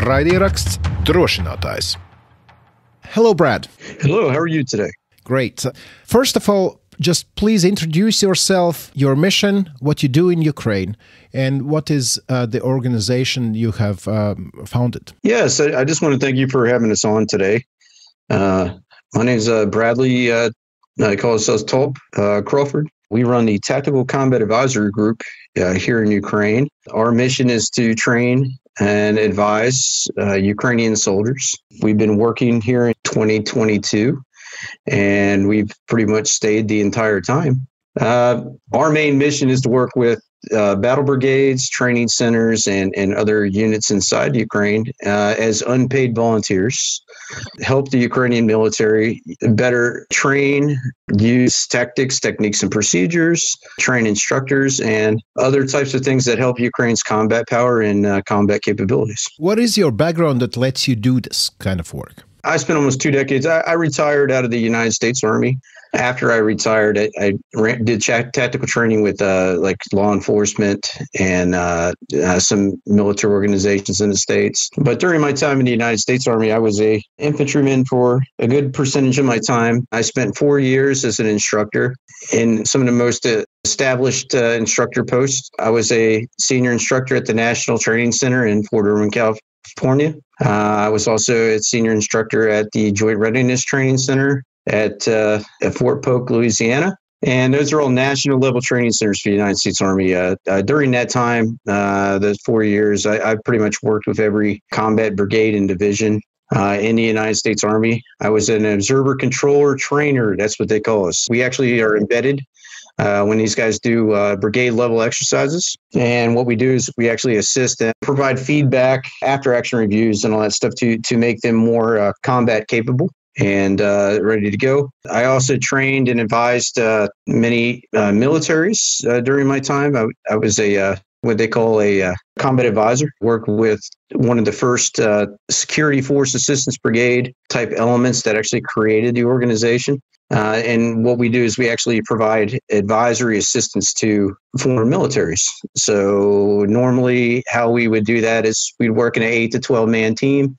Raidieraksts Drošinātājs. Hello, Brad. Hello, how are you today? Great. First of all, just please introduce yourself, your mission, what you do in Ukraine, and what is the organization you have founded. Yes, I just want to thank you for having us on today. My name is Bradley, I call ourselves Crawford. We run the Tactical Combat Advisory Group here in Ukraine. Our mission is to train and advise Ukrainian soldiers. We've been working here in 2022, and we've pretty much stayed the entire time. Our main mission is to work with battle brigades, training centers, and other units inside Ukraine as unpaid volunteers, help the Ukrainian military better train, use tactics, techniques, and procedures, train instructors, and other types of things that help Ukraine's combat power and combat capabilities. What is your background that lets you do this kind of work? I spent almost 2 decades. I retired out of the United States Army. After I retired, I did tactical training with like law enforcement and some military organizations in the States. But during my time in the United States Army, I was a infantryman for a good percentage of my time. I spent 4 years as an instructor in some of the most established instructor posts. I was a senior instructor at the National Training Center in Fort Irwin, California. I was also a senior instructor at the Joint Readiness Training Center at Fort Polk, Louisiana. And those are all national level training centers for the United States Army. During that time, those 4 years, I pretty much worked with every combat brigade and division in the United States Army. I was an observer, controller, trainer. That's what they call us. We actually are embedded when these guys do brigade level exercises. And what we do is we actually assist and provide feedback, after action reviews and all that stuff to make them more combat capable and ready to go. I also trained and advised many militaries during my time. I was a what they call a combat advisor. Worked with one of the first security force assistance brigade type elements that actually created the organization. And what we do is we actually provide advisory assistance to foreign militaries. So normally how we would do that is we'd work in an 8 to 12 man team.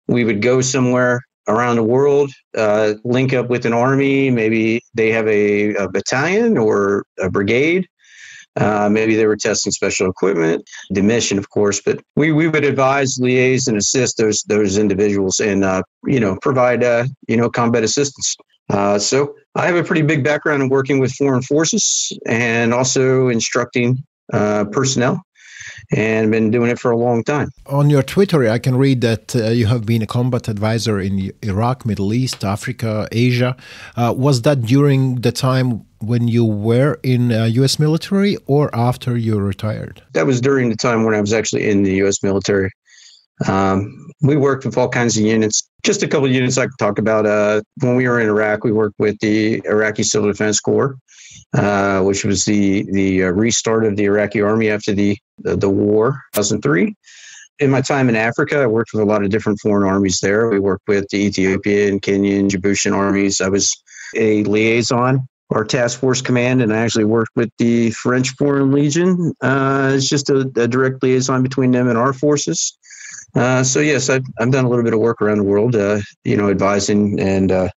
We would go somewhere around the world, link up with an army. Maybe they have a battalion or a brigade. Maybe they were testing special equipment, the mission, of course, but we would advise, liaise, and assist those individuals and, provide, combat assistance. So I have a pretty big background in working with foreign forces and also instructing personnel, and been doing it for a long time. On your Twitter, I can read that you have been a combat advisor in Iraq, Middle East, Africa, Asia. Was that during the time when you were in U.S. military or after you retired? That was during the time when I was actually in the U.S. military. We worked with all kinds of units. Just a couple of units I could talk about. When we were in Iraq, we worked with the Iraqi Civil Defense Corps, which was the restart of the Iraqi army after the war, 2003. In my time in Africa, I worked with a lot of different foreign armies there. We worked with the Ethiopian, Kenyan, Djiboutian armies. I was a liaison, our task force command, and I actually worked with the French Foreign Legion. It's just a direct liaison between them and our forces. So yes, I've done a little bit of work around the world, advising and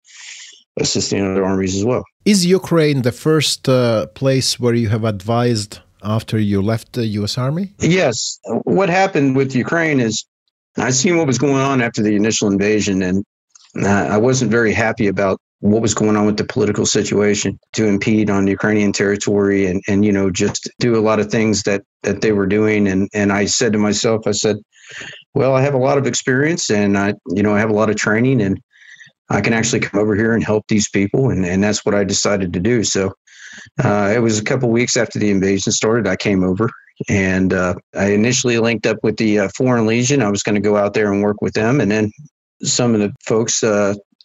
assisting other armies as well. Is Ukraine the first place where you have advised after you left the U.S. Army? Yes. What happened with Ukraine is I seen what was going on after the initial invasion, and I wasn't very happy about what was going on with the political situation to impede on Ukrainian territory and just do a lot of things that they were doing. And I said to myself, well, I have a lot of experience and I have a lot of training and I can actually come over here and help these people. And that's what I decided to do. So it was a couple of weeks after the invasion started, I came over and I initially linked up with the Foreign Legion. I was going to go out there and work with them. And then some of the folks,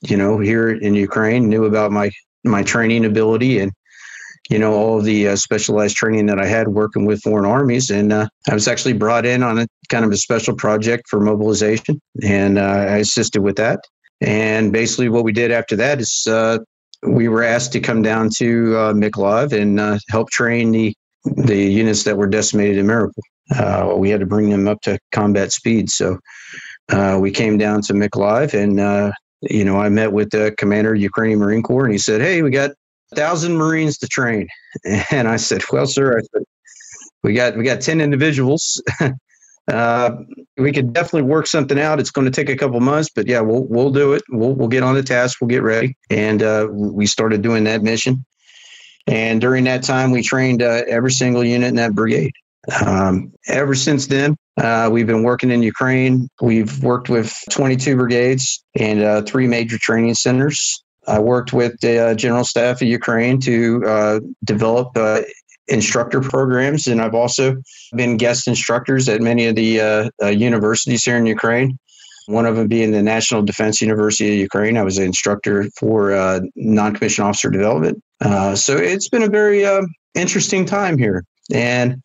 here in Ukraine knew about my training ability and, all of the specialized training that I had working with foreign armies. And I was actually brought in on a kind of a special project for mobilization. And I assisted with that. And basically what we did after that is we were asked to come down to Mykolaiv and help train the units that were decimated in Mariupol. We had to bring them up to combat speed. So we came down to Mykolaiv, and I met with the commander of Ukrainian Marine Corps, and he said, "Hey, we got 1,000 Marines to train." And I said, "Well, sir, we got 10 individuals. We could definitely work something out. It's going to take a couple months, but yeah, we'll do it. We'll get on the task. We'll get ready." And we started doing that mission. And during that time, we trained every single unit in that brigade. Ever since then, we've been working in Ukraine. We've worked with 22 brigades and 3 major training centers. I worked with the General Staff of Ukraine to develop instructor programs, and I've also been guest instructors at many of the universities here in Ukraine. One of them being the National Defense University of Ukraine. I was an instructor for non-commissioned officer development. So it's been a very interesting time here. And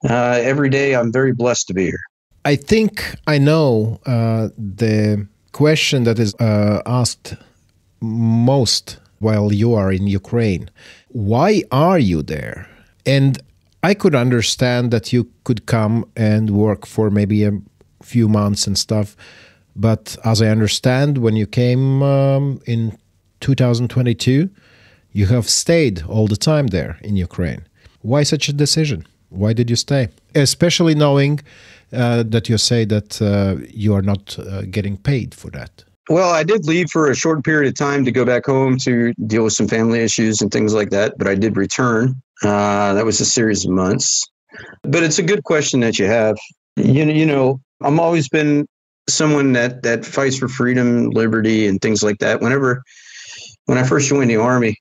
every day I'm very blessed to be here. I think I know the question that is asked most while you are in Ukraine. Why are you there? And I could understand that you could come and work for maybe a few months and stuff. But as I understand, when you came in 2022, you have stayed all the time there in Ukraine. Why such a decision? Why did you stay? Especially knowing that you say that you are not getting paid for that. Well, I did leave for a short period of time to go back home to deal with some family issues and things like that, but I did return. That was a series of months. But it's a good question that you have. You know, I'm always been someone that fights for freedom, liberty, and things like that. When I first joined the Army,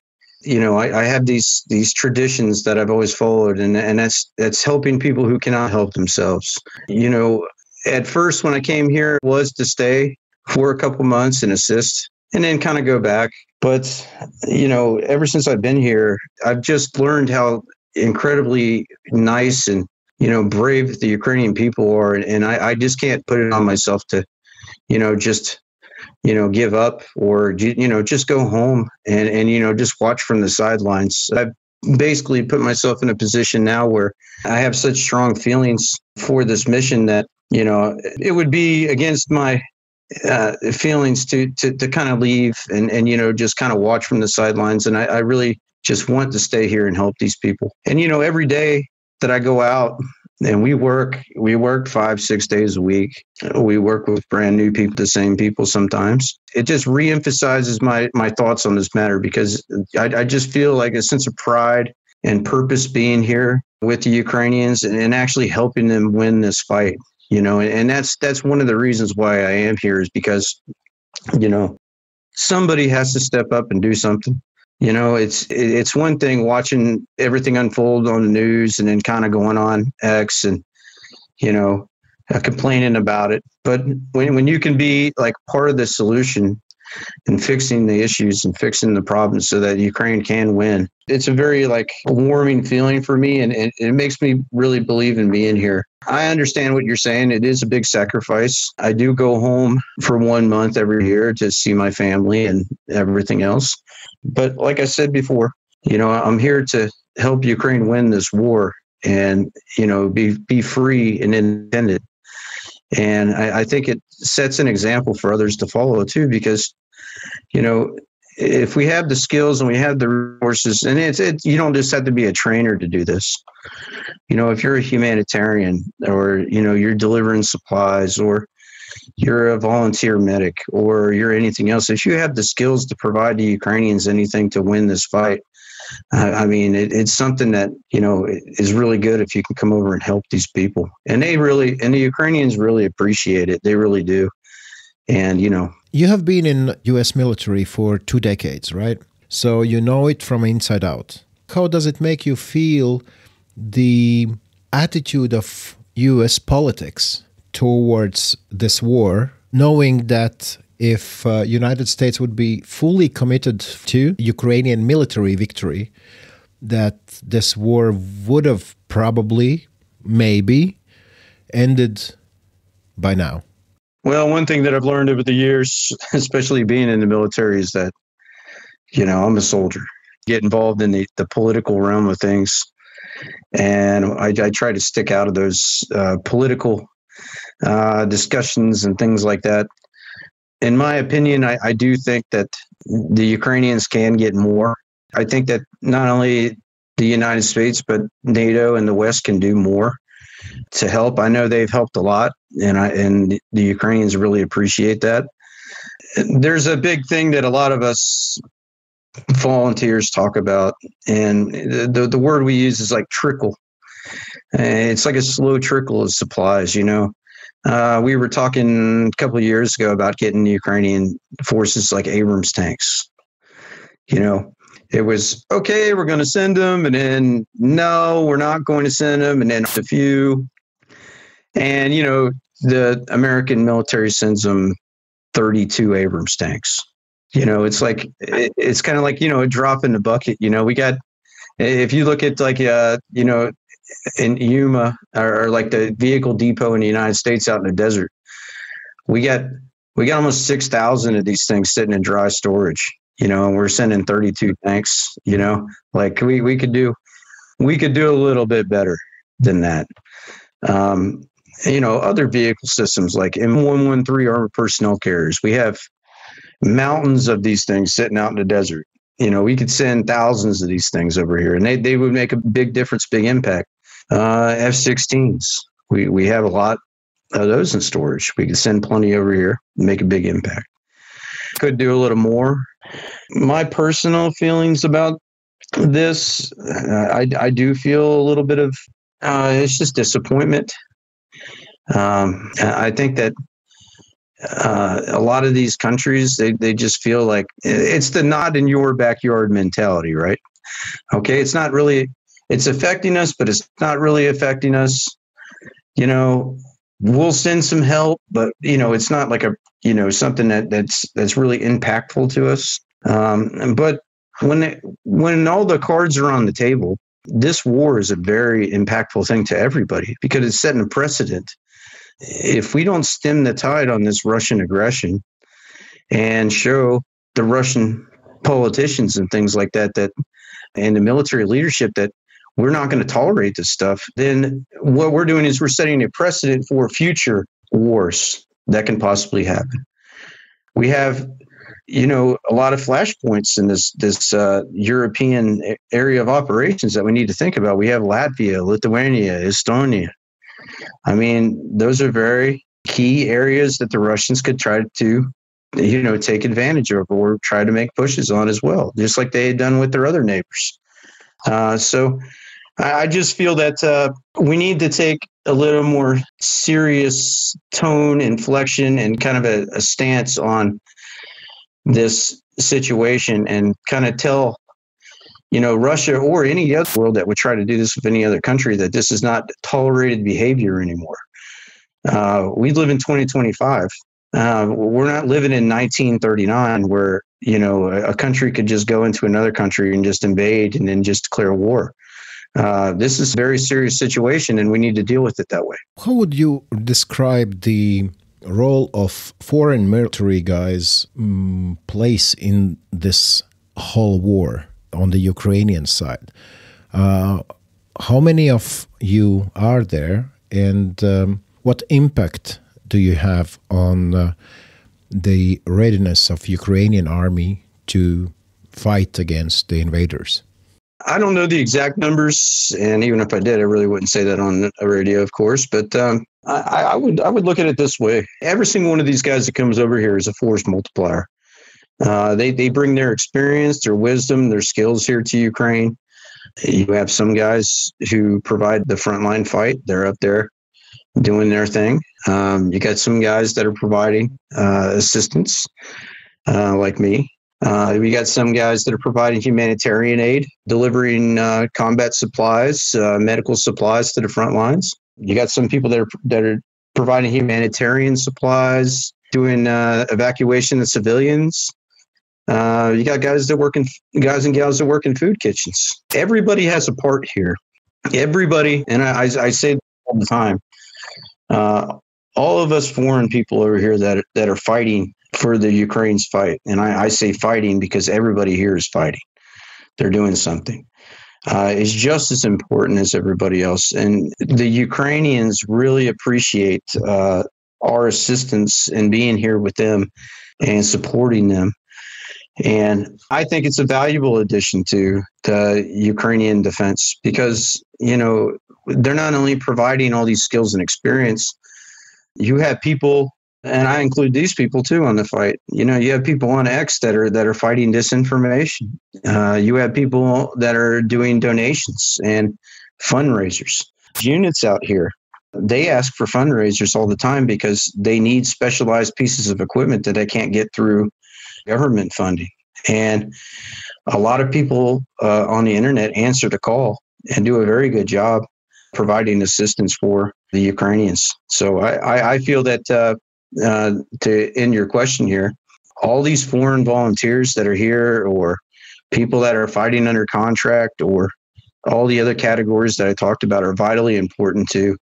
I have these traditions that I've always followed, and that's helping people who cannot help themselves. At first when I came here, it was to stay for a couple months and assist, and then kind of go back. But ever since I've been here, I've just learned how incredibly nice and brave the Ukrainian people are, and I just can't put it on myself to just give up or just go home and just watch from the sidelines. I've basically put myself in a position now where I have such strong feelings for this mission that it would be against my feelings to kind of leave and just kind of watch from the sidelines. And I really just want to stay here and help these people. And every day that I go out and we work 5-6 days a week. We work with brand new people, the same people sometimes. It just reemphasizes my thoughts on this matter, because I just feel like a sense of pride and purpose being here with the Ukrainians and actually helping them win this fight. And that's one of the reasons why I am here, is because somebody has to step up and do something. It's one thing watching everything unfold on the news and then kind of going on X and, complaining about it. But when you can be like part of the solution and fixing the issues and fixing the problems so that Ukraine can win, it's a very warming feeling for me. And it makes me really believe in being here. I understand what you're saying. It is a big sacrifice. I do go home for 1 month every year to see my family and everything else. But like I said before, I'm here to help Ukraine win this war and, be free and independent. And I think it sets an example for others to follow too, because, if we have the skills and we have the resources, and you don't just have to be a trainer to do this. If you're a humanitarian or, you're delivering supplies, or you're a volunteer medic, or you're anything else, if you have the skills to provide the Ukrainians anything to win this fight, it's something that, is really good if you can come over and help these people. And the Ukrainians really appreciate it. They really do. And, You have been in U.S. military for 2 decades, right? So you know it from inside out. How does it make you feel, the attitude of U.S. politics towards this war, knowing that if United States would be fully committed to Ukrainian military victory, that this war would have probably, maybe, ended by now? Well, one thing that I've learned over the years, especially being in the military, is that, I'm a soldier. Get involved in the political realm of things. And I try to stick out of those political discussions and things like that. In my opinion, I do think that the Ukrainians can get more. I think that not only the United States, but NATO and the West can do more to help. I know they've helped a lot, and the Ukrainians really appreciate that. There's a big thing that a lot of us volunteers talk about, and the word we use is like trickle. It's like a slow trickle of supplies, you know. We were talking a couple of years ago about getting the Ukrainian forces like Abrams tanks. You know, it was, okay, we're going to send them, and then, no, we're not going to send them, and then a few. And, you know, the American military sends them 32 Abrams tanks. You know, it's like, it's kind of like, you know, a drop in the bucket. You know, we got, if you look at like, you know, in Yuma or like the vehicle depot in the United States out in the desert, we got almost 6,000 of these things sitting in dry storage, you know, and we're sending 32 tanks, you know, like we could do a little bit better than that. You know, other vehicle systems like M113 armored personnel carriers, we have mountains of these things sitting out in the desert. You know, we could send thousands of these things over here, and they would make a big difference, big impact. F-16s, we have a lot of those in storage. We could send plenty over here and make a big impact. Could do a little more. My personal feelings about this, I do feel a little bit of, it's just disappointment. I think that a lot of these countries, they just feel like it's the not in your backyard mentality, right? Okay, it's not really, it's affecting us, but it's not really affecting us. You know, we'll send some help, but you know, it's not like a, you know, something that's really impactful to us. But when all the cards are on the table, this war is a very impactful thing to everybody because it's setting a precedent. If we don't stem the tide on this Russian aggression and show the Russian politicians and things like that, and the military leadership that we're not going to tolerate this stuff, then what we're doing is we're setting a precedent for future wars that can possibly happen. We have, you know, a lot of flashpoints in this European area of operations that we need to think about. We have Latvia, Lithuania, Estonia. I mean, those are very key areas that the Russians could try to, you know, take advantage of or try to make pushes on as well, just like they had done with their other neighbors. So I just feel that we need to take a little more serious tone, inflection, and kind of a stance on this situation and kind of tell, you know, Russia or any other world that would try to do this with any other country that this is not tolerated behavior anymore. We live in 2025. We're not living in 1939 where, you know, a country could just go into another country and just invade and then just declare war. This is a very serious situation and we need to deal with it that way. How would you describe the role of foreign military guys' place in this whole war on the Ukrainian side? How many of you are there, and what impact do you have on the readiness of Ukrainian army to fight against the invaders? I don't know the exact numbers, and even if I did, I really wouldn't say that on a radio, of course. But I would look at it this way: every single one of these guys that comes over here is a force multiplier. They bring their experience, their wisdom, their skills here to Ukraine. You have some guys who provide the frontline fight; they're up there doing their thing. You got some guys that are providing assistance, like me. We got some guys that are providing humanitarian aid, delivering combat supplies, medical supplies to the front lines. You got some people that are providing humanitarian supplies, doing evacuation of civilians. You got guys and gals that work in food kitchens. Everybody has a part here. Everybody, and I say this all the time. All of us foreign people over here that are fighting for the Ukraine's fight. And I say fighting because everybody here is fighting. They're doing something. is just as important as everybody else. And the Ukrainians really appreciate our assistance in being here with them and supporting them. And I think it's a valuable addition to the Ukrainian defense because, they're not only providing all these skills and experience, you have people, and I include these people too on the fight. You have people on X that are fighting disinformation. You have people that are doing donations and fundraisers. Units out here, they ask for fundraisers all the time because they need specialized pieces of equipment that they can't get through government funding. And a lot of people on the internet answer the call and do a very good job providing assistance for the Ukrainians. So I feel that to end your question here, all these foreign volunteers that are here or people that are fighting under contract or all the other categories that I talked about are vitally important to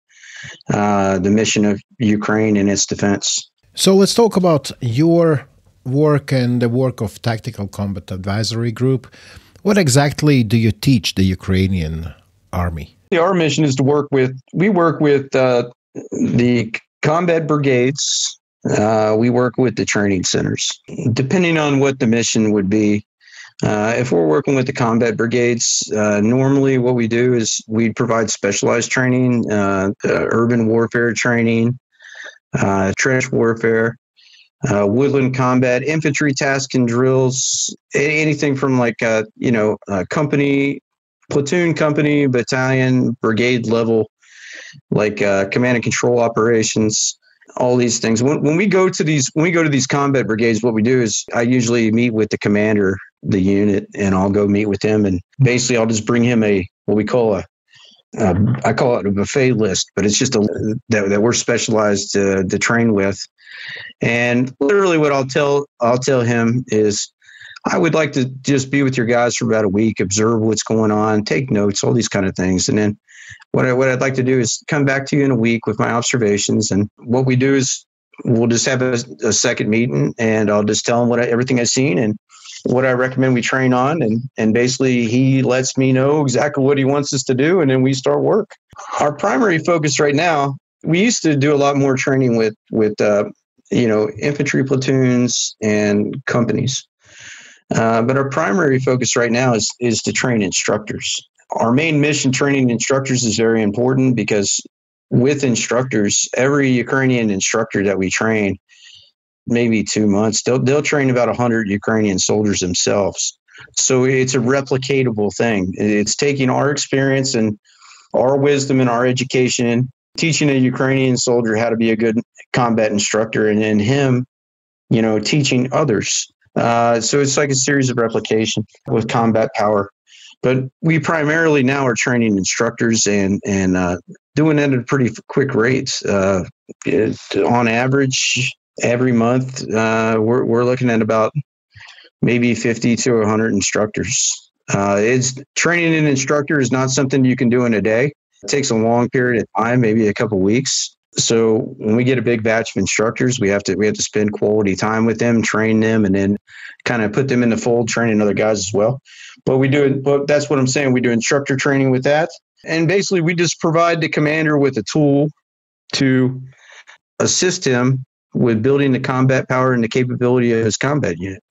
the mission of Ukraine and its defense. So let's talk about your work and the work of Tactical Combat Advisory Group. What exactly do you teach the Ukrainian Army? Our mission is to work with the combat brigades. We work with the training centers. Depending on what the mission would be, if we're working with the combat brigades, normally what we do is we provide specialized training, urban warfare training, trench warfare, woodland combat, infantry task and drills, anything from company, platoon, company, battalion, brigade level, command and control operations, all these things. When we go to these combat brigades, what we do is I usually meet with the commander, the unit, and I'll go meet with him, and basically I'll just bring him what we call I call it a buffet list, but it's just that we're specialized to train with. And literally what I'll tell him is, I would like to just be with your guys for about a week, observe what's going on, take notes, all these kind of things. And then what I'd like to do is come back to you in a week with my observations. And what we do is we'll just have a second meeting, and I'll just tell him everything I've seen and what I recommend we train on. And basically he lets me know exactly what he wants us to do. And then we start work. Our primary focus right now, we used to do a lot more training with infantry platoons and companies. But our primary focus right now is to train instructors. Our main mission, training instructors, is very important because with instructors, every Ukrainian instructor that we train, maybe 2 months, they'll train about 100 Ukrainian soldiers themselves. So it's a replicatable thing. It's taking our experience and our wisdom and our education, teaching a Ukrainian soldier how to be a good combat instructor, and then him, teaching others. So it's like a series of replication with combat power. But we primarily now are training instructors and doing it at a pretty quick rate. On average, every month, we're looking at about maybe 50 to 100 instructors. It's training an instructor is not something you can do in a day. It takes a long period of time, maybe a couple of weeks. So when we get a big batch of instructors, we have to spend quality time with them, train them, and then kind of put them in the fold, training other guys as well. But that's what I'm saying. We do instructor training with that. And basically we just provide the commander with a tool to assist him with building the combat power and the capability of his combat unit.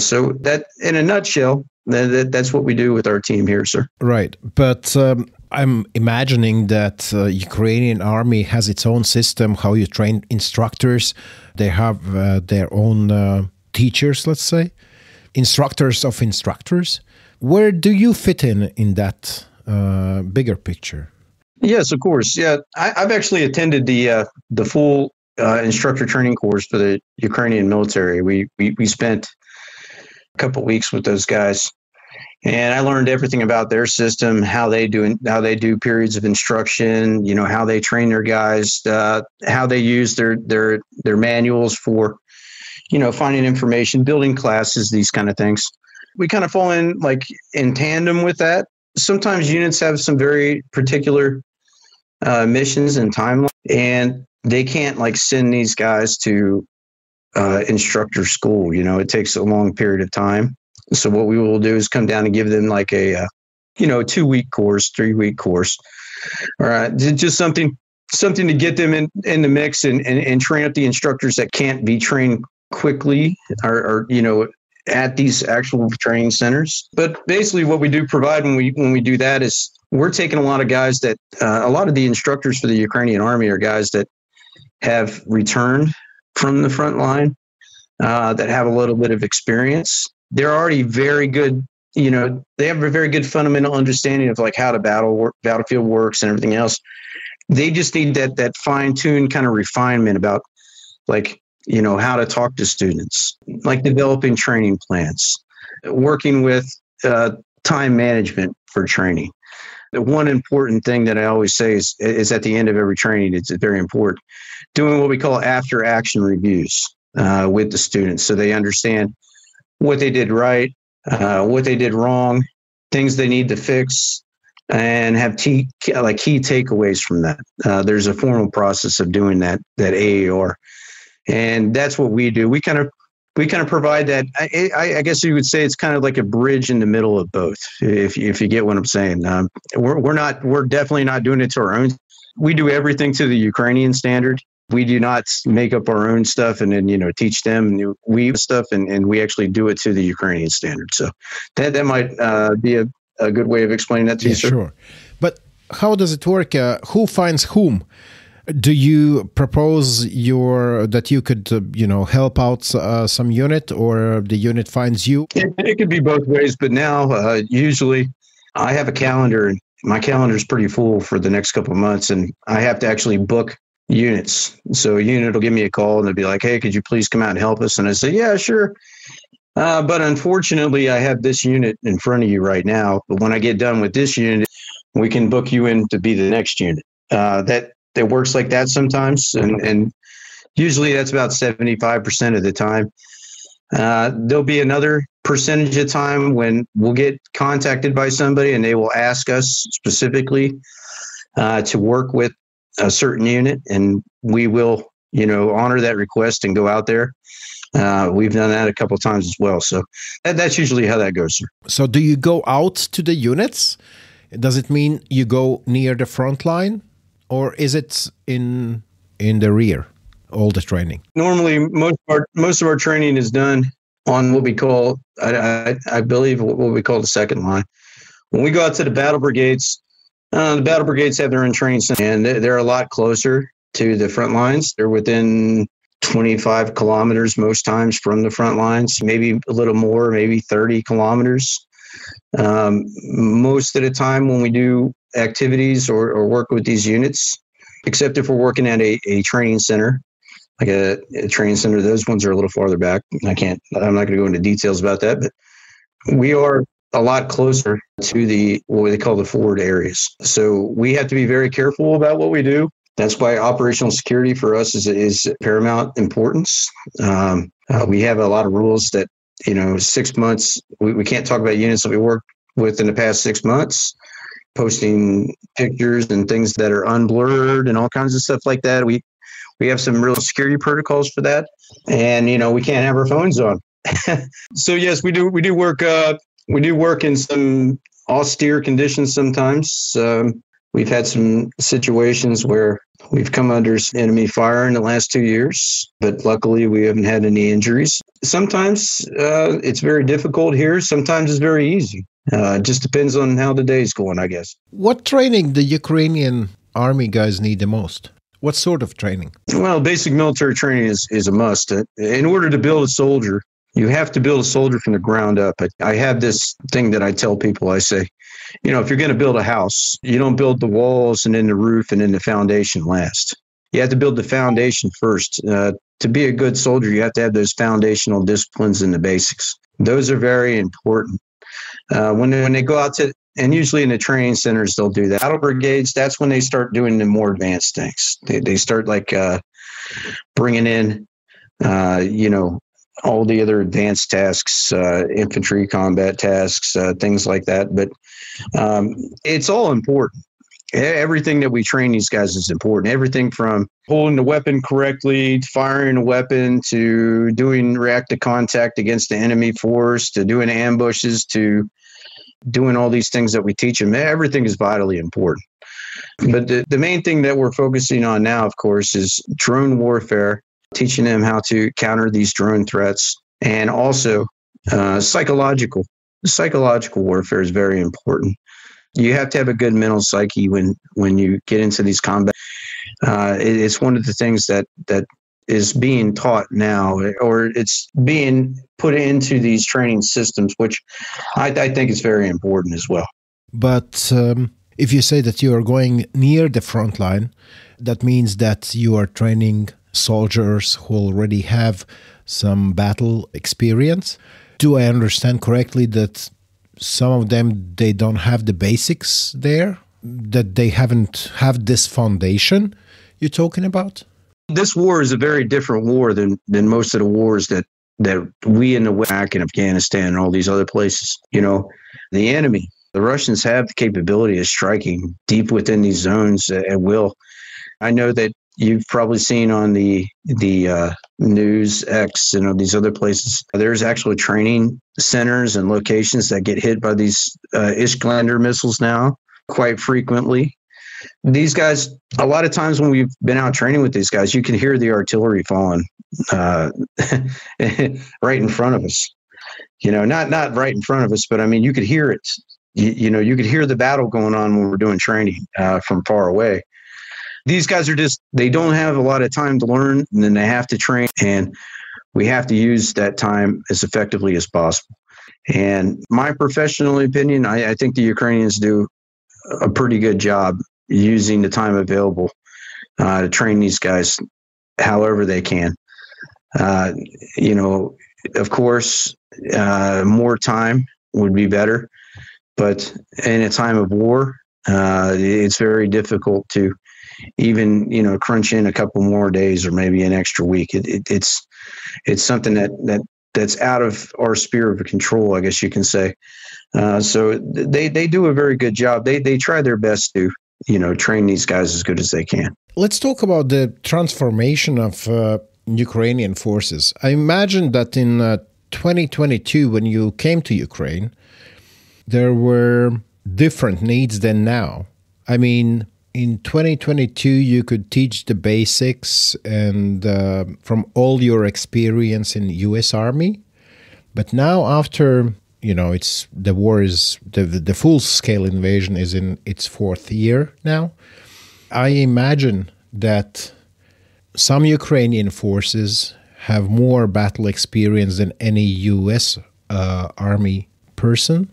So that, in a nutshell, that's what we do with our team here, sir. Right. But I'm imagining that Ukrainian army has its own system, how you train instructors. They have their own teachers, let's say, instructors of instructors. Where do you fit in that bigger picture? Yes, of course. Yeah, I've actually attended the full instructor training course for the Ukrainian military. We spent a couple of weeks with those guys, and I learned everything about their system, how they do periods of instruction, how they train their guys, how they use their manuals for, finding information, building classes, these kind of things. We kind of fall in tandem with that. Sometimes units have some very particular missions and timeline, and they can't send these guys to instructor school. It takes a long period of time. So what we will do is come down and give them a 2-week course, 3-week course. All right. Just something to get them in the mix and train up the instructors that can't be trained quickly or at these actual training centers. But basically what we do provide when we do that is we're taking a lot of guys that a lot of the instructors for the Ukrainian army are guys that have returned from the front line, that have a little bit of experience. They're already very good. They have a very good fundamental understanding of like how the battlefield works and everything else. They just need that fine-tuned kind of refinement about like, how to talk to students, like developing training plans, working with time management for training. The one important thing that I always say is at the end of every training, it's very important, doing what we call after action reviews with the students so they understand what they did right, what they did wrong, things they need to fix, and have key takeaways from that. There's a formal process of doing that AAR, and that's what we do. We kind of provide that. I guess you would say it's kind of like a bridge in the middle of both, if you get what I'm saying. We're definitely not doing it to our own. We do everything to the Ukrainian standard. We do not make up our own stuff and then, teach them stuff and we actually do it to the Ukrainian standard. So that might be a good way of explaining that to you, sir. Sure. But how does it work? Who finds whom? Do you propose that you could, help out some unit, or the unit finds you? It could be both ways, but now usually I have a calendar, and my calendar is pretty full for the next couple of months, and I have to actually book units. So a unit will give me a call and they'll be like, "Hey, could you please come out and help us?" And I say, "Yeah, sure." But unfortunately, I have this unit in front of you right now. But when I get done with this unit, we can book you in to be the next unit. That works like that sometimes, and usually that's about 75% of the time. There'll be another percentage of time when we'll get contacted by somebody and they will ask us specifically to work with a certain unit, and we will, honor that request and go out there. We've done that a couple of times as well. So that's usually how that goes, sir. So do you go out to the units? Does it mean you go near the front line, or is it in the rear, all the training? Normally, most of our training is done on what we call, I believe, what we call the second line. When we go out to the battle brigades have their own training center, and they're a lot closer to the front lines. They're within 25 kilometers most times from the front lines, maybe a little more, maybe 30 kilometers. Most of the time when we do activities or work with these units, except if we're working at a training center, like a training center, those ones are a little farther back. I'm not going to go into details about that, but we are a lot closer to what they call the forward areas. So we have to be very careful about what we do. That's why operational security for us is paramount importance. We have a lot of rules that, 6 months, we can't talk about units that we worked with in the past 6 months, posting pictures and things that are unblurred and all kinds of stuff like that. We have some real security protocols for that. And, we can't have our phones on. So yes, we do work. We do work in some austere conditions sometimes. We've had some situations where we've come under enemy fire in the last 2 years, but luckily we haven't had any injuries. Sometimes it's very difficult here. Sometimes it's very easy. It just depends on how the day's going, I guess. What training the Ukrainian army guys need the most? What sort of training? Well, basic military training is a must. In order to build a soldier, you have to build a soldier from the ground up. I have this thing that I tell people. I say, if you're going to build a house, you don't build the walls and then the roof and then the foundation last. You have to build the foundation first. To be a good soldier, you have to have those foundational disciplines and the basics. Those are very important. When they go out to, and usually in the training centers, they'll do that. Battle brigades, that's when they start doing the more advanced things. They start like bringing in, all the other advanced tasks, infantry combat tasks, things like that. But it's all important. Everything that we train these guys is important. Everything from holding the weapon correctly, firing a weapon, to doing reactive contact against the enemy force, to doing ambushes, to doing all these things that we teach them. Everything is vitally important. But the main thing that we're focusing on now, of course, is drone warfare, teaching them how to counter these drone threats, and also psychological warfare is very important. You have to have a good mental psyche when you get into these combat. It's one of the things that is being taught now, or it's being put into these training systems, which I think is very important as well. But if you say that you are going near the front line, that means that you are training soldiers who already have some battle experience. Do I understand correctly that some of them, they don't have the basics there, that they haven't have this foundation you're talking about? This war is a very different war than most of the wars that we in the West, in Afghanistan and all these other places. You know, the enemy, the Russians have the capability of striking deep within these zones at will. I know that you've probably seen on the news X and these other places, there's actually training centers and locations that get hit by these Iskander missiles now quite frequently. These guys, a lot of times when we've been out training with these guys, you can hear the artillery falling right in front of us. You know, not right in front of us, but I mean, you could hear it. You could hear the battle going on when we're doing training from far away. These guys they don't have a lot of time to learn, and then they have to train, and we have to use that time as effectively as possible. And my professional opinion, I think the Ukrainians do a pretty good job using the time available to train these guys however they can. Of course, more time would be better, but in a time of war, it's very difficult to even, crunch in a couple more days or maybe an extra week. It's something that's out of our sphere of control, I guess you can say. So they do a very good job. They try their best to, train these guys as good as they can. Let's talk about the transformation of Ukrainian forces. I imagine that in 2022, when you came to Ukraine, there were different needs than now. I mean, in 2022, you could teach the basics and from all your experience in U.S. Army. But now after, it's the war is, the full-scale invasion is in its fourth year now, I imagine that some Ukrainian forces have more battle experience than any U.S. Army person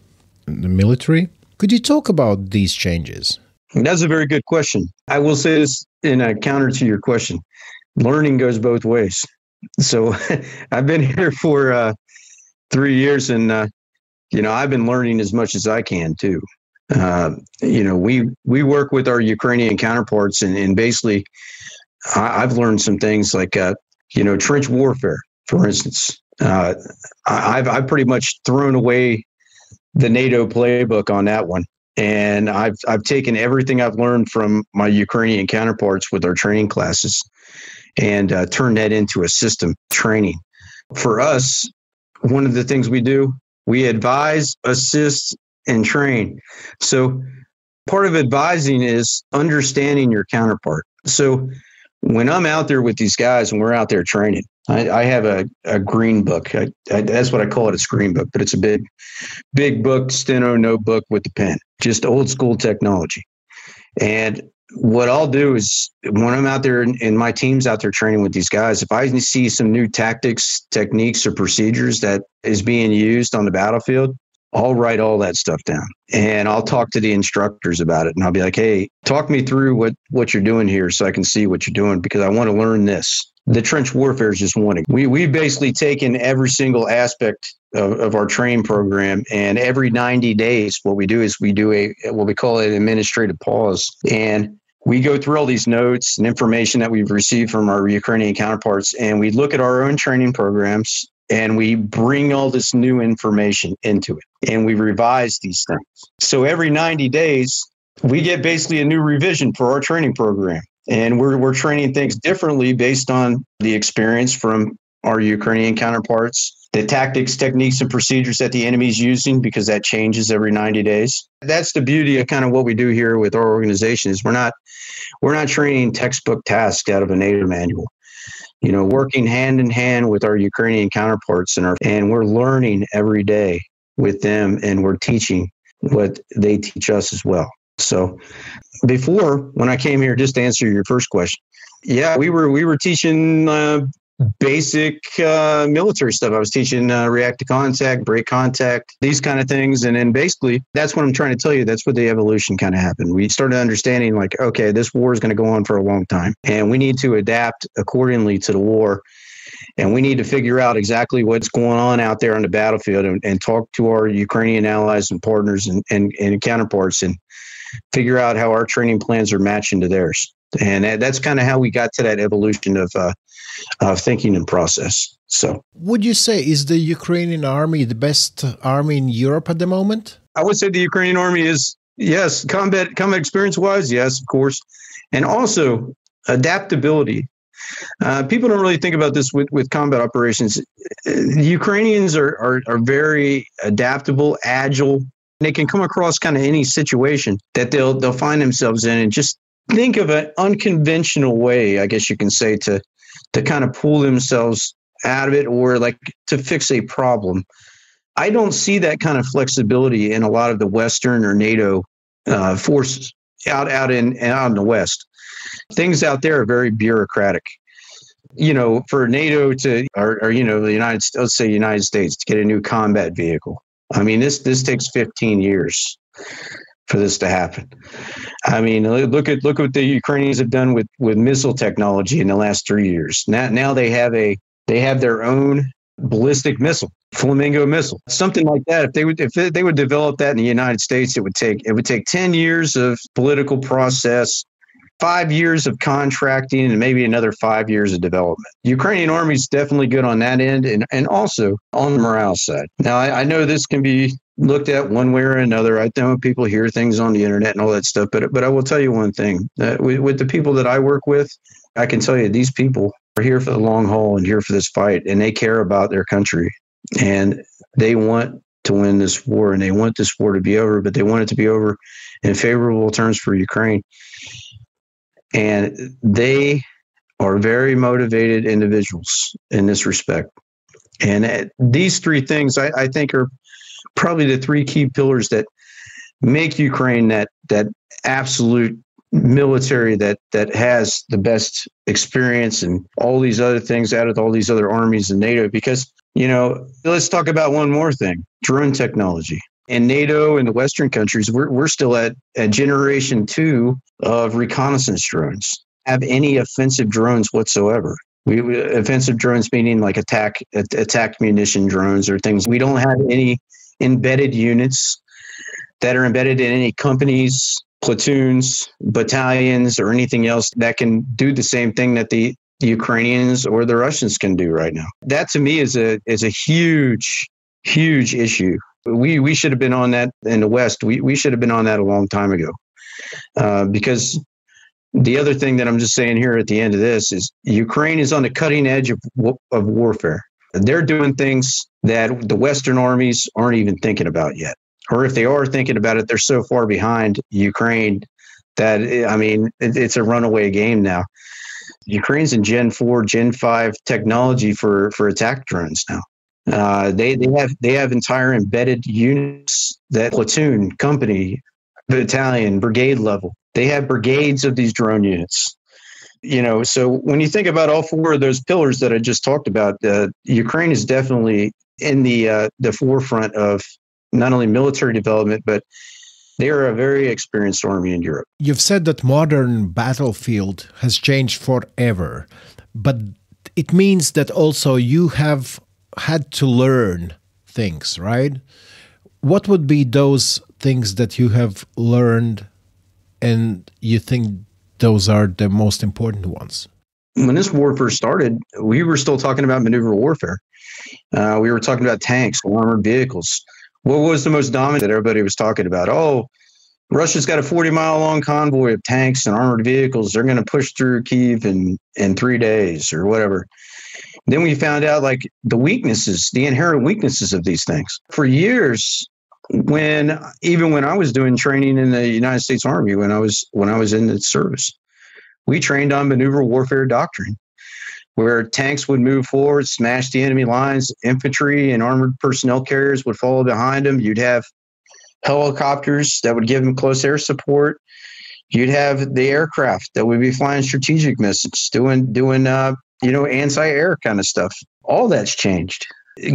in the military. Could you talk about these changes? That's a very good question. I will say this in a counter to your question. Learning goes both ways. So I've been here for 3 years, and, I've been learning as much as I can, too. We work with our Ukrainian counterparts, and basically I've learned some things like, trench warfare, for instance. I've pretty much thrown away the NATO playbook on that one. And I've taken everything I've learned from my Ukrainian counterparts with our training classes and turned that into a system training. For us, one of the things we do, we advise, assist, and train. So part of advising is understanding your counterpart. So when I'm out there with these guys and we're out there training, I have a green book. That's what I call it, a screen book, but it's a big book, steno notebook with the pen, just old school technology. And what I'll do is when I'm out there and my team's out there training with these guys, if I see some new tactics, techniques, or procedures that is being used on the battlefield, I'll write all that stuff down and I'll talk to the instructors about it. And I'll be like, hey, talk me through what you're doing here so I can see what you're doing because I want to learn this. The trench warfare is just one. We've basically taken every single aspect of our training program, and every 90 days, what we do is we do what we call an administrative pause, and we go through all these notes and information that we've received from our Ukrainian counterparts, and we look at our own training programs, and we bring all this new information into it, and we revise these things. So every 90 days, we get basically a new revision for our training program. And we're training things differently based on the experience from our Ukrainian counterparts the tactics, techniques, and procedures that the enemy's using, because that changes every 90 days. That's the beauty of kind of what we do here with our organization is we're not training textbook tasks out of a NATO manual. Working hand in hand with our Ukrainian counterparts and we're learning every day with them, and we're teaching what they teach us as well. So before, when I came here, just to answer your first question, yeah, we were teaching basic military stuff. I was teaching react to contact, break contact, these kind of things. And then basically, that's what I'm trying to tell you. That's what the evolution kind of happened. We started understanding like, okay, this war is going to go on for a long time, and we need to adapt accordingly to the war. And we need to figure out exactly what's going on out there on the battlefield and talk to our Ukrainian allies and partners and counterparts and figure out how our training plans are matching to theirs. And that's kind of how we got to that evolution of thinking and process. So, would you say is the Ukrainian army the best army in Europe at the moment? I would say the Ukrainian army is, yes, combat experience wise, yes, of course, and also adaptability. People don't really think about this with combat operations. The Ukrainians are very adaptable, agile. They can come across kind of any situation that they'll find themselves in, and just think of an unconventional way, I guess you can say, to kind of pull themselves out of it, or like to fix a problem. I don't see that kind of flexibility in a lot of the Western or NATO forces out in the West. Things out there are very bureaucratic. For NATO to, or let's say United States to get a new combat vehicle. I mean, this takes 15 years for this to happen. I mean, look at what the Ukrainians have done with missile technology in the last 3 years. Now they have their own ballistic missile, Flamingo missile, something like that. If they would develop that in the United States, it would take 10 years of political process, 5 years of contracting, and maybe another 5 years of development. The Ukrainian army is definitely good on that end, and also on the morale side. Now, I know this can be looked at one way or another. I know people hear things on the internet and all that stuff, but I will tell you one thing. With the people that I work with, I can tell you these people are here for the long haul and here for this fight, and they care about their country, and they want to win this war, and they want this war to be over, but they want it to be over in favorable terms for Ukraine. And they are very motivated individuals in this respect. And these three things, I think, are probably the three key pillars that make Ukraine that absolute military that has the best experience and all these other things out of all these other armies in NATO. Because, let's talk about one more thing, drone technology. In NATO and the Western countries, we're still at generation 2 of reconnaissance drones. Have any offensive drones whatsoever? Offensive drones meaning like attack munition drones or things. We don't have any embedded units that are embedded in any companies, platoons, battalions, or anything else that can do the same thing that the Ukrainians or the Russians can do right now. That to me is a huge, huge issue. We should have been on that in the West. We should have been on that a long time ago. Because the other thing that I'm just saying here at the end of this is Ukraine is on the cutting edge of warfare. They're doing things that the Western armies aren't even thinking about yet. Or if they are thinking about it, they're so far behind Ukraine that, I mean, it's a runaway game now. Ukraine's in Gen 4, Gen 5 technology for attack drones now. They have entire embedded units, that platoon, company, battalion, brigade level. They have brigades of these drone units. So when you think about all four of those pillars that I just talked about, Ukraine is definitely in the forefront of not only military development, but they are a very experienced army in Europe. You've said that modern battlefield has changed forever, but it means that also you have had to learn things, right? What would be those things that you have learned and you think those are the most important ones? When this war first started, we were still talking about maneuver warfare. We were talking about tanks, armored vehicles. What was the most dominant that everybody was talking about? Oh, Russia's got a 40-mile long convoy of tanks and armored vehicles. They're going to push through Kyiv in 3 days or whatever. Then we found out like the weaknesses, the inherent weaknesses of these things. For years, even when I was doing training in the United States Army, when I was in the service, we trained on maneuver warfare doctrine, where tanks would move forward, smash the enemy lines, infantry and armored personnel carriers would follow behind them. You'd have helicopters that would give them close air support. You'd have the aircraft that would be flying strategic missiles, doing anti-air kind of stuff. All that's changed.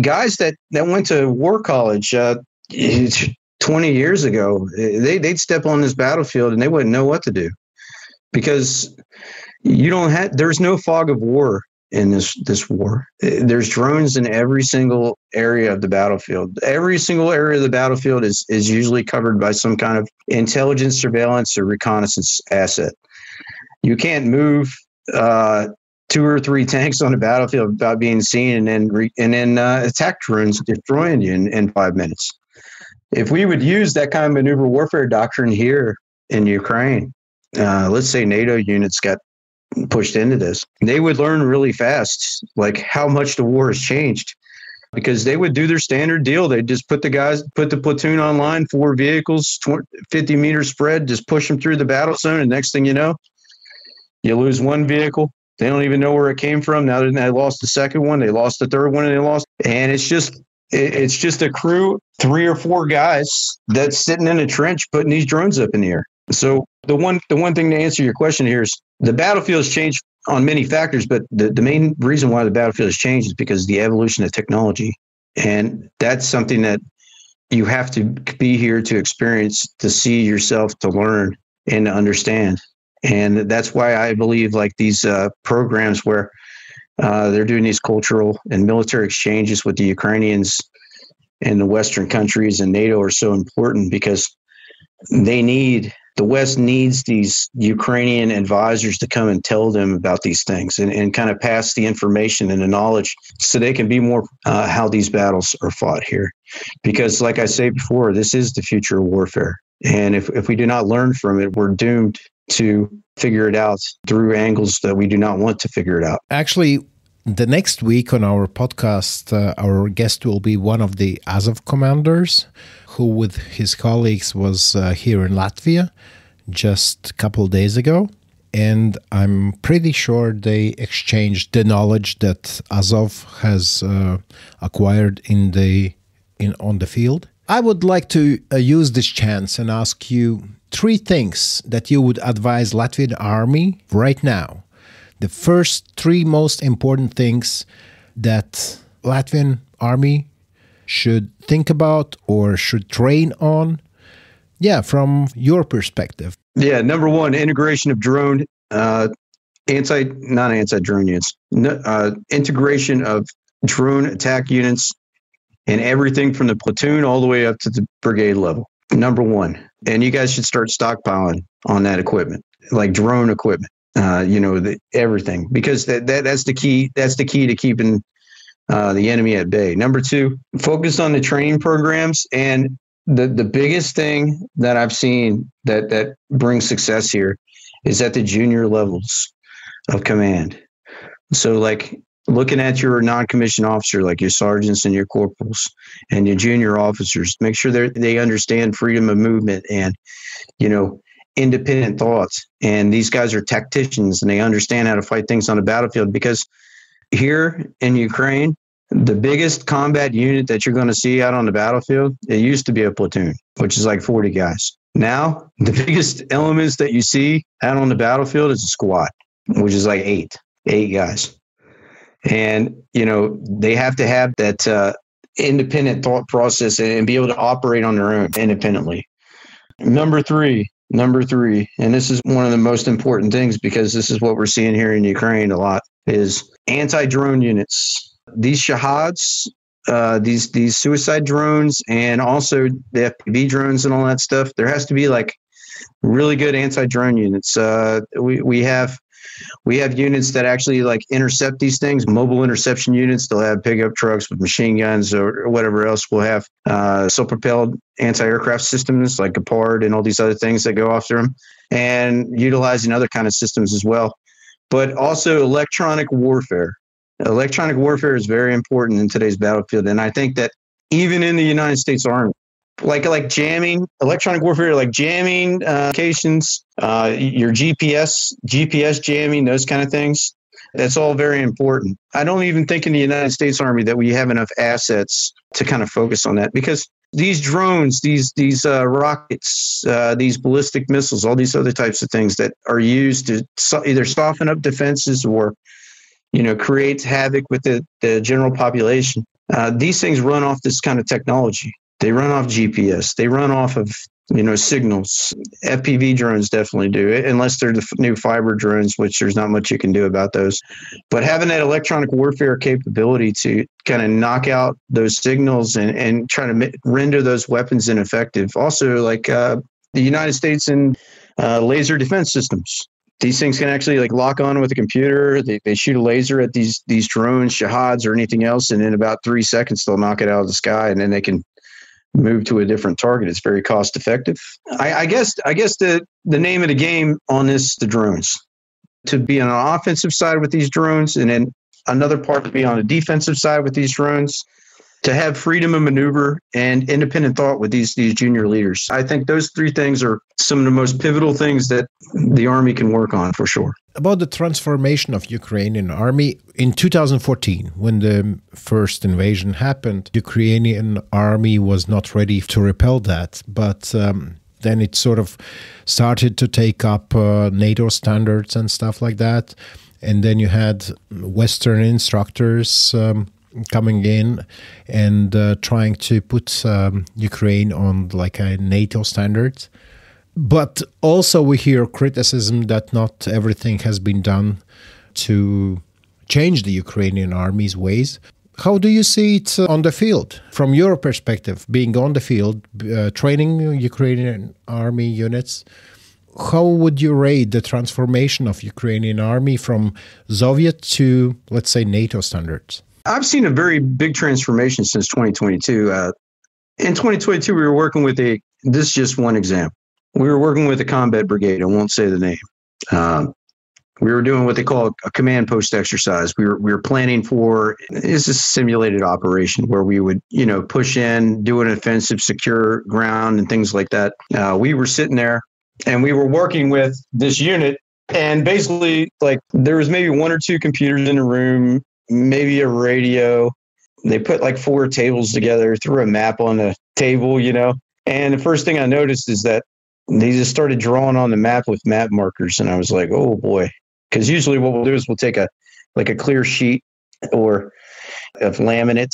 Guys that went to war college 20 years ago, they'd step on this battlefield and they wouldn't know what to do, because there's no fog of war in this war. There's drones in every single area of the battlefield. Every single area of the battlefield is usually covered by some kind of intelligence, surveillance, or reconnaissance asset. You can't move 2 or 3 tanks on the battlefield without being seen and then attack drones destroying you in 5 minutes. If we would use that kind of maneuver warfare doctrine here in Ukraine, let's say NATO units got pushed into this, they would learn really fast, like how much the war has changed, because they would do their standard deal. They'd just put the platoon online, 4 vehicles, 50 meters spread, just push them through the battle zone. And next thing you know, you lose 1 vehicle. They don't even know where it came from. Now they lost the second one, they lost the third one, and it's just a crew, 3 or 4 guys that's sitting in a trench putting these drones up in the air. So the one thing to answer your question here is the battlefield has changed on many factors, but the main reason why the battlefield has changed is because of the evolution of technology. And that's something that you have to be here to experience, to see yourself, to learn, and to understand. And that's why I believe like these programs where they're doing these cultural and military exchanges with the Ukrainians and the Western countries and NATO are so important, because the West needs these Ukrainian advisors to come and tell them about these things and kind of pass the information and the knowledge so they can be more how these battles are fought here. Because like I said before, this is the future of warfare. And if we do not learn from it, we're doomed to figure it out through angles that we do not want to figure it out. Actually, the next week on our podcast, our guest will be one of the Azov commanders who with his colleagues was here in Latvia just a couple of days ago. And I'm pretty sure they exchanged the knowledge that Azov has acquired on the field. I would like to use this chance and ask you 3 things that you would advise Latvian Army right now. The first 3 most important things that Latvian Army should think about or should train on. Yeah, from your perspective. Yeah, number 1, integration of drone, not anti-drone units, integration of drone attack units and everything from the platoon all the way up to the brigade level. Number 1. And you guys should start stockpiling on that equipment, like drone equipment, everything, because that's the key. That's the key to keeping the enemy at bay. Number 2, focus on the training programs. And the biggest thing that I've seen that brings success here is at the junior levels of command. So like looking at your non-commissioned officer, like your sergeants and your corporals and your junior officers, make sure they understand freedom of movement and, independent thoughts. And these guys are tacticians and they understand how to fight things on the battlefield, because here in Ukraine, the biggest combat unit that you're going to see out on the battlefield, it used to be a platoon, which is like 40 guys. Now, the biggest elements that you see out on the battlefield is a squad, which is like eight guys. And, they have to have that independent thought process and be able to operate on their own independently. Number three, and this is one of the most important things because this is what we're seeing here in Ukraine a lot, is anti-drone units. These shahads, these suicide drones, and also the FPV drones and all that stuff, there has to be like really good anti-drone units. We have We have units that actually like intercept these things, mobile interception units. They'll have pickup trucks with machine guns or whatever else. We'll have self-propelled anti-aircraft systems like Gepard and all these other things that go after them, and utilizing other kind of systems as well. But also electronic warfare. Electronic warfare is very important in today's battlefield. And I think that even in the United States Army, like jamming, electronic warfare, like jamming applications, your GPS jamming, those kind of things, that's all very important. I don't even think in the United States Army that we have enough assets to kind of focus on that, because these drones, these rockets, these ballistic missiles, all these other types of things that are used to either soften up defenses or, create havoc with the general population. These things run off this kind of technology. They run off GPS. They run off of, signals. FPV drones definitely do it, unless they're the new fiber drones, which there's not much you can do about those. But having that electronic warfare capability to kind of knock out those signals and try to render those weapons ineffective. Also, like the United States and laser defense systems. These things can actually like lock on with a computer. They shoot a laser at these drones, shahads, or anything else, and in about 3 seconds they'll knock it out of the sky, and then they can move to a different target. It's very cost effective. I guess the name of the game on this, the drones, to be on an offensive side with these drones, and then another part to be on a defensive side with these drones, to have freedom of maneuver and independent thought with these junior leaders. I think those three things are some of the most pivotal things that the Army can work on for sure. About the transformation of Ukrainian Army, in 2014, when the first invasion happened, Ukrainian Army was not ready to repel that, but then it sort of started to take up NATO standards and stuff like that. And then you had Western instructors coming in and trying to put Ukraine on like a NATO standards. But also we hear criticism that not everything has been done to change the Ukrainian army's ways. How do you see it on the field? From your perspective, being on the field, training Ukrainian army units, how would you rate the transformation of Ukrainian army from Soviet to, let's say, NATO standards? I've seen a very big transformation since 2022. In 2022, we were working with this is just one example. We were working with a combat brigade. I won't say the name. We were doing what they call a command post exercise. We were planning for, it's a simulated operation where we would, push in, do an offensive, secure ground and things like that. We were sitting there and we were working with this unit, and basically like there was maybe one or two computers in the room, maybe a radio. They put like 4 tables together, threw a map on the table, and the first thing I noticed is that they just started drawing on the map with map markers. And I was like, oh boy. Because usually what we'll do is we'll take a clear sheet or of laminate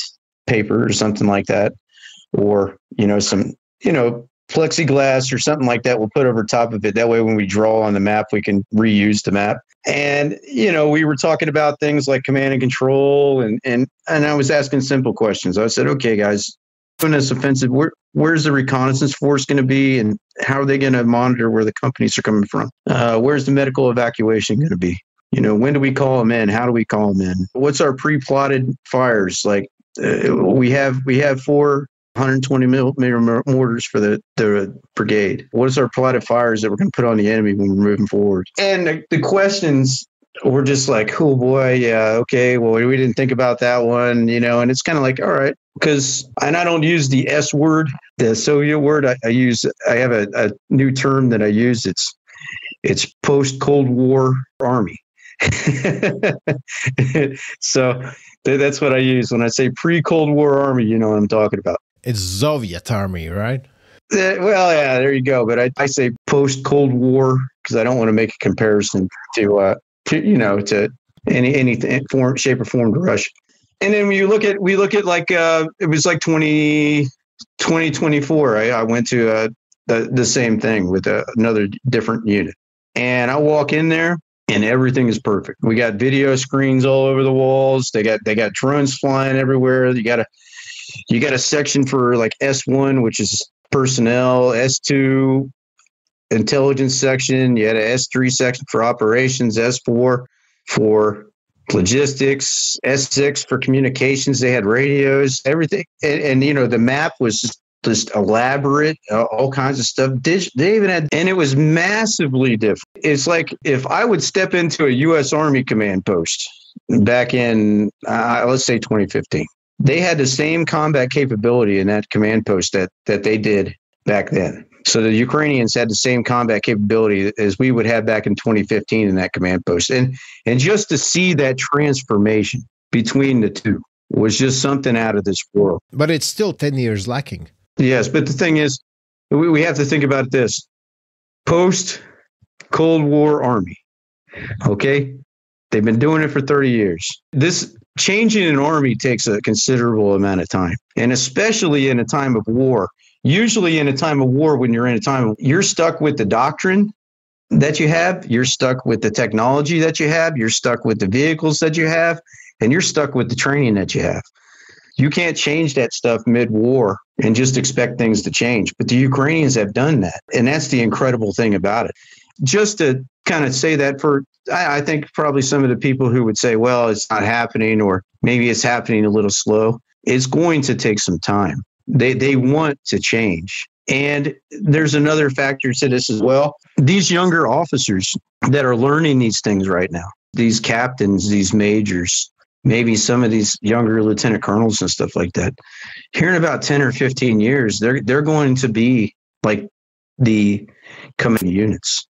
paper or something like that, or, some, plexiglass or something like that we'll put over top of it. That way, when we draw on the map, we can reuse the map. And, we were talking about things like command and control, and I was asking simple questions. I said, okay, guys, doing this offensive, where's the reconnaissance force going to be, and how are they going to monitor where the companies are coming from? Where's the medical evacuation going to be? When do we call them in? How do we call them in? What's our pre-plotted fires? Like we have 4 120 millimeter mortars for the brigade. What is our plotted fires that we're going to put on the enemy when we're moving forward? And the questions were just like, oh boy, yeah, okay, well, we didn't think about that one, and it's kind of like, all right, and I don't use the S word, the Soviet word. I have a new term that I use. It's post-Cold War Army. So that's what I use when I say pre-Cold War Army. You know what I'm talking about. It's Soviet Army, right? Well, yeah, there you go. But I say post-Cold War because I don't want to make a comparison to any form, shape, or form to Russia. And then when we look at like it was like 2024. I went to the same thing with another different unit, and I walk in there and everything is perfect. We got video screens all over the walls. They got drones flying everywhere. You got a section for like S1, which is personnel, S2 intelligence section. You had a S3 section for operations, S4 for logistics, S6 for communications. They had radios, everything. And the map was just elaborate, all kinds of stuff. They even had, and it was massively different. It's like if I would step into a U.S. Army command post back in, let's say 2015, they had the same combat capability in that command post that they did back then. So the Ukrainians had the same combat capability as we would have back in 2015 in that command post. And just to see that transformation between the two was just something out of this world. But it's still 10 years lacking. Yes, but the thing is, we have to think about this. Post-Cold War Army, okay? They've been doing it for 30 years. This changing an army takes a considerable amount of time, and especially in a time of war. Usually in a time of war, when you're in a time, you're stuck with the doctrine that you have, you're stuck with the technology that you have, you're stuck with the vehicles that you have, and you're stuck with the training that you have. You can't change that stuff mid-war and just expect things to change. But the Ukrainians have done that, and that's the incredible thing about it. Just to kind of say that I think probably some of the people who would say, well, it's not happening, or maybe it's happening a little slow, it's going to take some time. They want to change. And there's another factor to this as well. These younger officers that are learning these things right now, these captains, these majors, maybe some of these younger lieutenant colonels and stuff like that, here in about 10 or 15 years, they're going to be like the command units,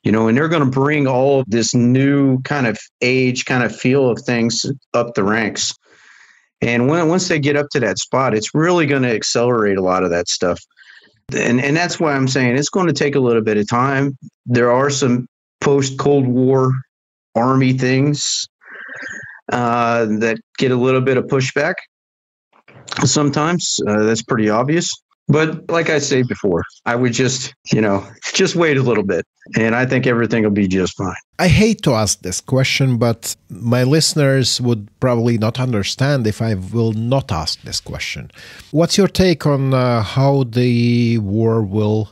and they're going to bring all of this new kind of age, kind of feel of things up the ranks. And once they get up to that spot, it's really going to accelerate a lot of that stuff. And that's why I'm saying it's going to take a little bit of time. There are some post-Cold War Army things that get a little bit of pushback sometimes. That's pretty obvious. But like I said before, I would just wait a little bit, and I think everything will be just fine. I hate to ask this question, but my listeners would probably not understand if I will not ask this question. What's your take on how the war will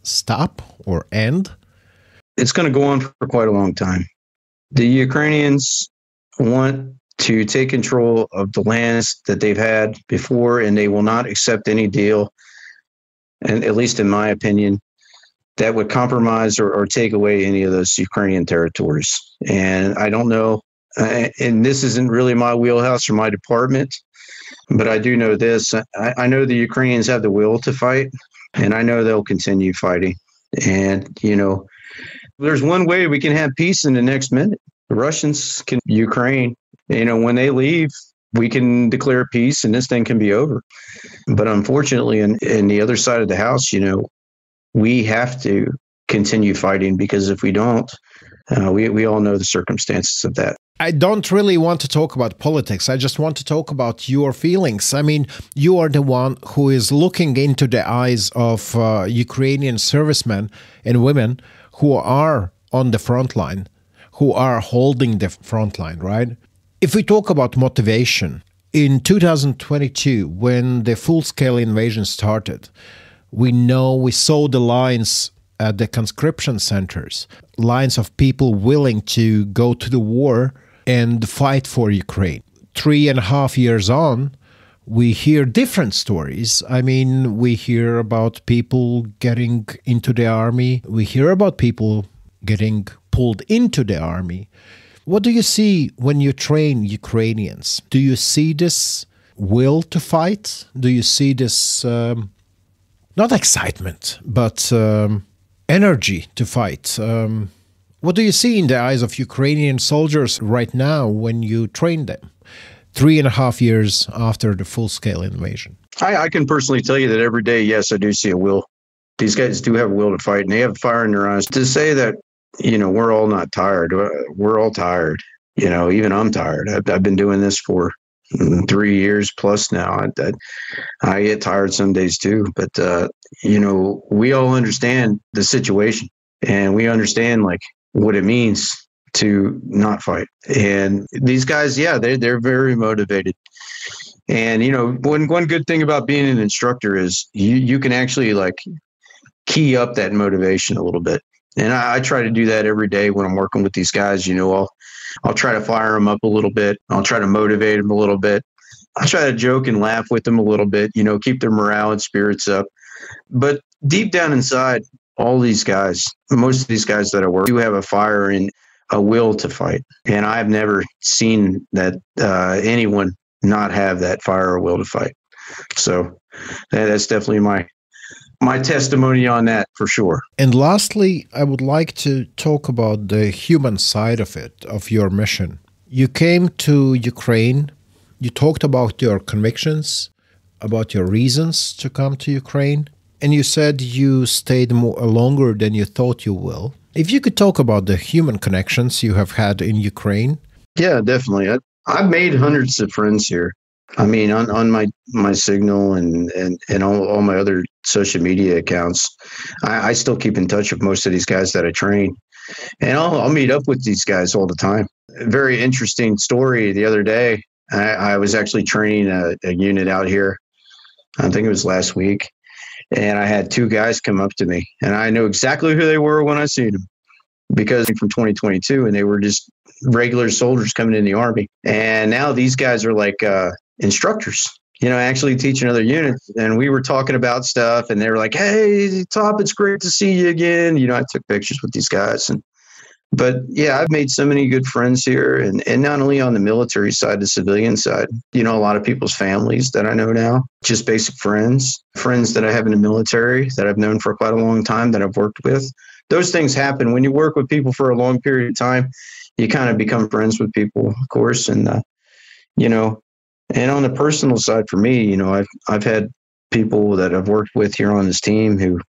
stop or end? It's going to go on for quite a long time. The Ukrainians want to take control of the lands that they've had before, and they will not accept any deal, and at least in my opinion, that would compromise or take away any of those Ukrainian territories. And I don't know, and this isn't really my wheelhouse or my department, but I do know this. I know the Ukrainians have the will to fight, and I know they'll continue fighting. And, there's one way we can have peace in the next minute. The Russians can, Ukraine, when they leave, we can declare peace and this thing can be over. But unfortunately, in the other side of the house, we have to continue fighting, because if we don't, we all know the circumstances of that. I don't really want to talk about politics. I just want to talk about your feelings. I mean, you are the one who is looking into the eyes of Ukrainian servicemen and women who are on the front line, who are holding the front line, right? If we talk about motivation, in 2022, when the full-scale invasion started, we saw the lines at the conscription centers, lines of people willing to go to the war and fight for Ukraine. 3.5 years on, we hear different stories. I mean, we hear about people getting into the army. We hear about people getting pulled into the army. What do you see when you train Ukrainians? Do you see this will to fight? Do you see this, not excitement, but energy to fight? What do you see in the eyes of Ukrainian soldiers right now when you train them, 3.5 years after the full-scale invasion? I can personally tell you that every day, yes, I do see a will. These guys do have a will to fight, and they have fire in their eyes. To say that, we're all not tired. We're all tired. Even I'm tired. I've been doing this for 3 years plus now. I get tired some days too. But, we all understand the situation, and we understand what it means to not fight. And these guys, yeah, they're very motivated. And, one good thing about being an instructor is you can actually key up that motivation a little bit. And I try to do that every day when I'm working with these guys. I'll try to fire them up a little bit. I'll try to motivate them a little bit. I'll try to joke and laugh with them a little bit, keep their morale and spirits up. But deep down inside, all these guys, most of these guys that I work do have a fire and a will to fight. And I've never seen that anyone not have that fire or will to fight. So that's definitely my testimony on that for sure. And lastly, I would like to talk about the human side of it, of your mission. You came to Ukraine. You talked about your convictions, about your reasons to come to Ukraine. And you said you stayed longer than you thought you will. If you could talk about the human connections you have had in Ukraine. Yeah, definitely. I've made hundreds of friends here. I mean, on my Signal and all my other social media accounts, I still keep in touch with most of these guys that I train. And I'll meet up with these guys all the time. A very interesting story the other day. I was actually training a unit out here. I think it was last week. And I had two guys come up to me, and I knew exactly who they were when I seen them because from 2022, and they were just regular soldiers coming in the Army. And now these guys are like instructors, actually teaching other units. And we were talking about stuff, and they were like, "Hey, Top, it's great to see you again." I took pictures with these guys. But yeah, I've made so many good friends here, and not only on the military side, the civilian side, a lot of people's families that I know now, just basic friends that I have in the military that I've known for quite a long time that I've worked with. Those things happen when you work with people for a long period of time. You kind of become friends with people, of course. And, and on the personal side for me, I've had people that I've worked with here on this team who,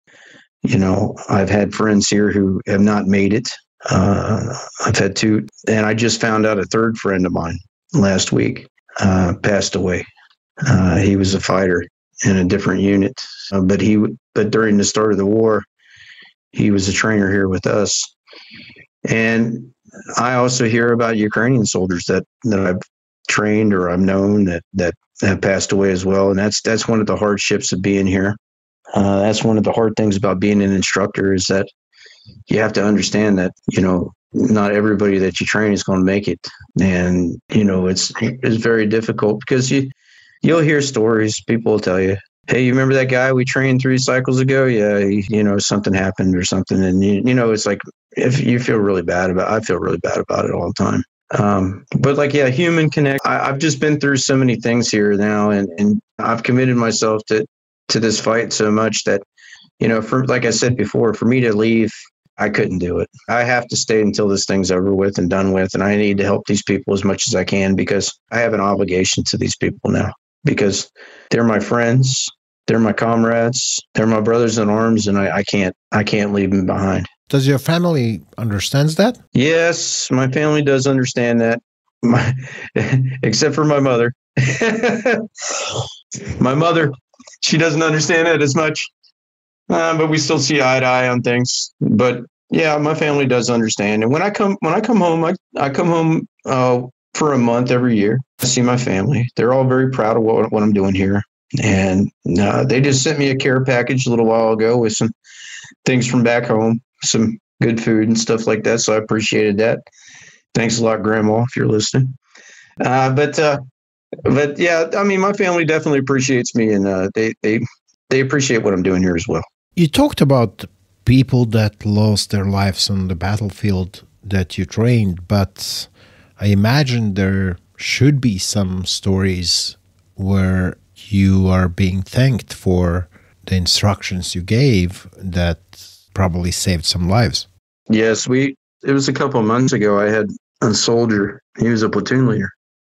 I've had friends here who have not made it. I've had two, and I just found out a third friend of mine last week passed away. He was a fighter in a different unit, but during the start of the war, he was a trainer here with us. And I also hear about Ukrainian soldiers that I've trained or I've known that have passed away as well. And that's one of the hardships of being here. That's one of the hard things about being an instructor is that you have to understand that, not everybody that you train is going to make it. And, it's very difficult because you'll hear stories. People will tell you, "Hey, you remember that guy we trained 3 cycles ago? Yeah, something happened or something." And, it's like, if you feel really bad I feel really bad about it all the time. But human connect. I've just been through so many things here now, and I've committed myself to this fight so much that, like I said before, for me to leave, I couldn't do it. I have to stay until this thing's over with and done with. And I need to help these people as much as I can because I have an obligation to these people now because they're my friends. They're my comrades. They're my brothers in arms. And I can't leave them behind. Does your family understands that? Yes, my family does understand that. Except for my mother. My mother, she doesn't understand it as much. But we still see eye to eye on things. But yeah, my family does understand. And when I come home, I come home for a month every year. I see my family. They're all very proud of what I'm doing here. And they just sent me a care package a little while ago with some things from back home, some good food and stuff like that. So I appreciated that. Thanks a lot, Grandma, if you're listening. But yeah, I mean, my family definitely appreciates me, and they appreciate what I'm doing here as well. You talked about people that lost their lives on the battlefield that you trained, but I imagine there should be some stories where you are being thanked for the instructions you gave that probably saved some lives. Yes, it was a couple of months ago. I had a soldier. He was a platoon leader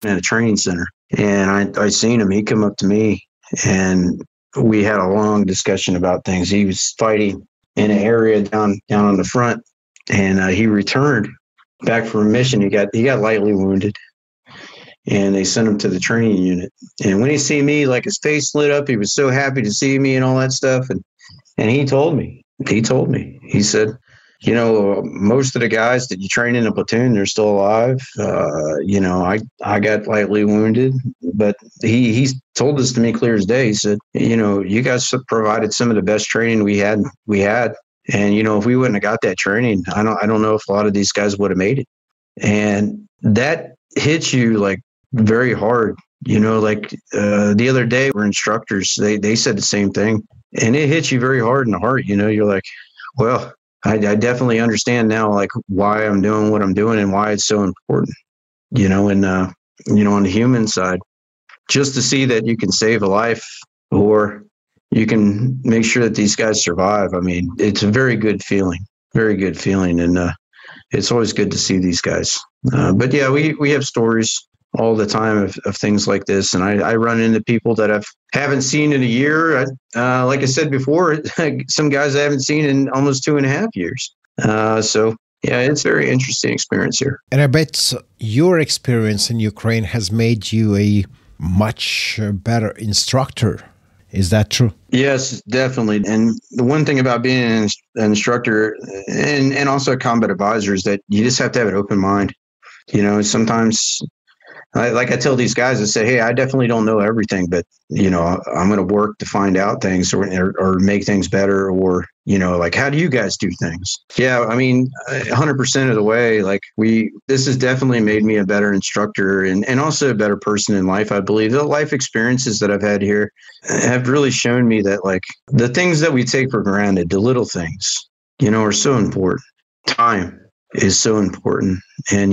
at a training center, and I seen him. He come up to me, and we had a long discussion about things. He was fighting in an area down on the front, and he returned back from a mission. He got lightly wounded, and they sent him to the training unit. And when he see me, like his face lit up. He was so happy to see me and all that stuff. And he told me, he said, most of the guys that you train in a platoon, they're still alive. I got lightly wounded, but he told this to me clear as day. He said, you guys provided some of the best training we had. And, if we wouldn't have got that training, I don't know if a lot of these guys would have made it. And that hits you like very hard. The other day we're instructors, they said the same thing, and it hits you very hard in the heart. You're like, well, I definitely understand now, like why I'm doing what I'm doing and why it's so important, on the human side, just to see that you can save a life or you can make sure that these guys survive. I mean, it's a very good feeling. And it's always good to see these guys. But yeah, we have stories all the time of things like this. And I run into people that I haven't seen in a year. Like I said before, some guys I haven't seen in almost 2.5 years. So yeah, it's a very interesting experience here. And I bet your experience in Ukraine has made you a much better instructor. Is that true? Yes, definitely. And the one thing about being an instructor and also a combat advisor is that you just have to have an open mind. Sometimes, like I tell these guys, I say, hey, I definitely don't know everything, but, I'm going to work to find out things or make things better or, like, how do you guys do things? Yeah, I mean, 100% of the way, like this has definitely made me a better instructor and also a better person in life. I believe the life experiences that I've had here have really shown me that, like, the things that we take for granted, the little things, are so important. Time is so important. And,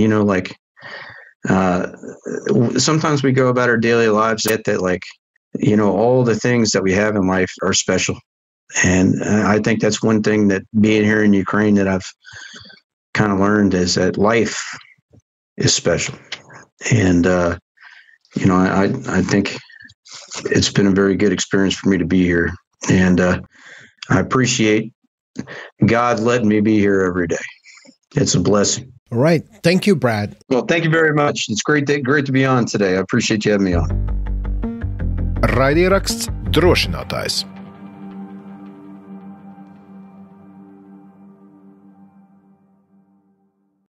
sometimes we go about our daily lives that like, all the things that we have in life are special. And I think that's one thing that being here in Ukraine that I've kind of learned is that life is special. And, I think it's been a very good experience for me to be here. And I appreciate God letting me be here every day. It's a blessing. All right. Thank you, Brad. Well, thank you very much. It's great to be on today. I appreciate you having me on. Raidieraksts Drošinātājs.